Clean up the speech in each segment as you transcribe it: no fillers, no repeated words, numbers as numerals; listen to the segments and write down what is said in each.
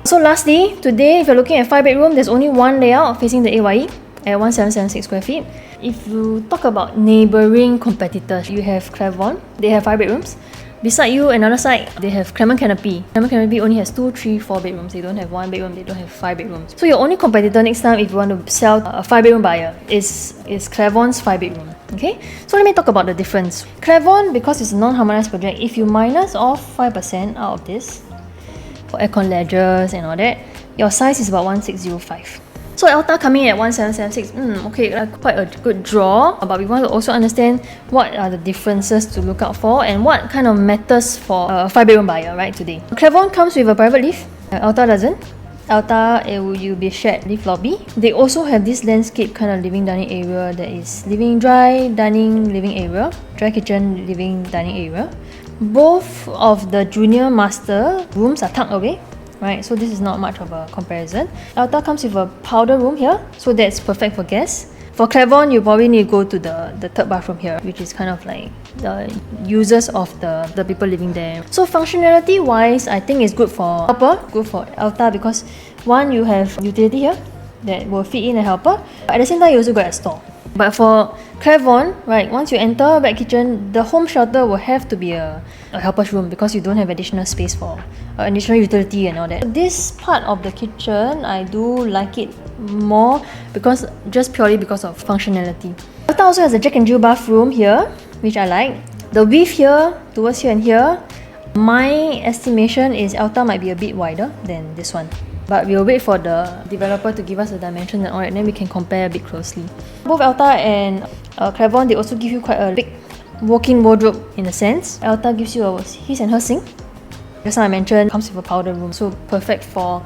So lastly, today if you're looking at 5-bedroom, there's only one layout facing the AYE at 1776 square feet. If you talk about neighbouring competitors, you have Clement, they have 5 bedrooms. Beside you, another side, they have Clement Canopy. Clement Canopy only has 2, 3, 4 bedrooms. They don't have 1 bedroom, they don't have 5 bedrooms. So your only competitor next time if you want to sell a 5-bedroom buyer is Clement's 5-bedroom. Okay? So let me talk about the difference. Clement, because it's a non-harmonized project, if you minus off 5% out of this, for aircon ledgers and all that, your size is about 1605. So ELTA coming at 1776, okay, quite a good draw, but we want to also understand what are the differences to look out for and what kind of matters for a 5-bedroom buyer, right, today. Clement comes with a private lift, ELTA doesn't. ELTA, it will be a shared lift lobby. They also have this landscape kind of living dining area that is living dry dining living area, dry kitchen living dining area. Both of the junior master rooms are tucked away. Right, so this is not much of a comparison. ELTA comes with a powder room here, so that's perfect for guests. For Clement, you probably need to go to the third bathroom here, which is kind of like the users of the people living there. So functionality wise, I think it's good for helper, good for ELTA because one, you have utility here that will fit in a helper. At the same time, you also got a store. But for Clement, right, once you enter back kitchen, the home shelter will have to be a helper's room because you don't have additional space for additional utility and all that. This part of the kitchen, I do like it more because just purely because of functionality. ELTA also has a Jack and Jill bathroom here, which I like. The width here, towards here and here, my estimation is ELTA might be a bit wider than this one. But we'll wait for the developer to give us the dimensions and all that, and then we can compare a bit closely. Both ELTA and Clement, they also give you quite a big walk-in wardrobe in a sense. ELTA gives you a his and her sink. Just now I mentioned, comes with a powder room, so perfect for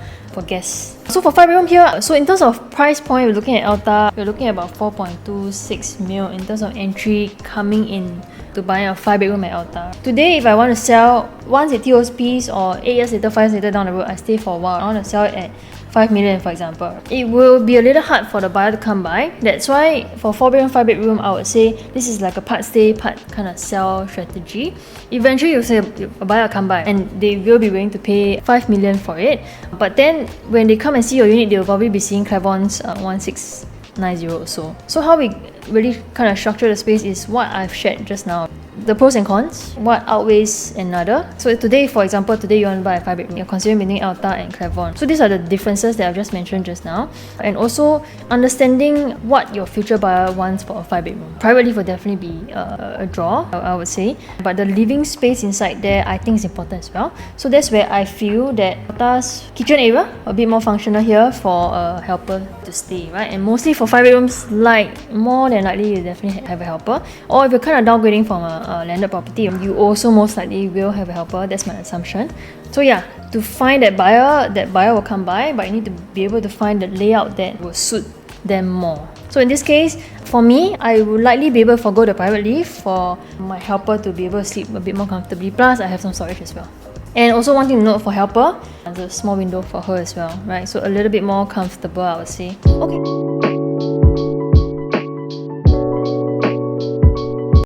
guests. So for 5-bedroom here, so in terms of price point, we're looking at ELTA, we're looking at about 4.26 mil in terms of entry coming in to buy a 5-bedroom at ELTA. Today, if I want to sell, once it TOSPs or 8 years later, 5 years later down the road, I stay for a while, I want to sell it at 5 million for example. It will be a little hard for the buyer to come by. That's why for 4-bedroom, 5-bedroom, I would say this is like a part stay, part kind of sell strategy. Eventually, you'll say a buyer will come by and they will be willing to pay 5 million for it. But then when they come and see your unit, they will probably be seeing Clement's 1690 or so. So how we really kind of structure the space is what I've shared just now. The pros and cons, what outweighs another. So today, for example, today you want to buy a 5-bedroom, you're considering between ELTA and Clement. So these are the differences that I've just mentioned just now. And also understanding what your future buyer wants for a 5-bedroom. Private lift will definitely be a draw, I would say. But the living space inside there, I think is important as well. So that's where I feel that ELTA's kitchen area, a bit more functional here for a helper to stay, right? And mostly for 5-bedrooms, like more than likely you definitely have a helper. Or if you're kind of downgrading from a landed property, you also most likely will have a helper. That's my assumption. So yeah, to find that buyer will come by, but you need to be able to find the layout that will suit them more. So in this case, for me, I would likely be able to forgo the private lift for my helper to be able to sleep a bit more comfortably. Plus, I have some storage as well. And also one thing to note for helper, there's a small window for her as well, right? So a little bit more comfortable, I would say. Okay.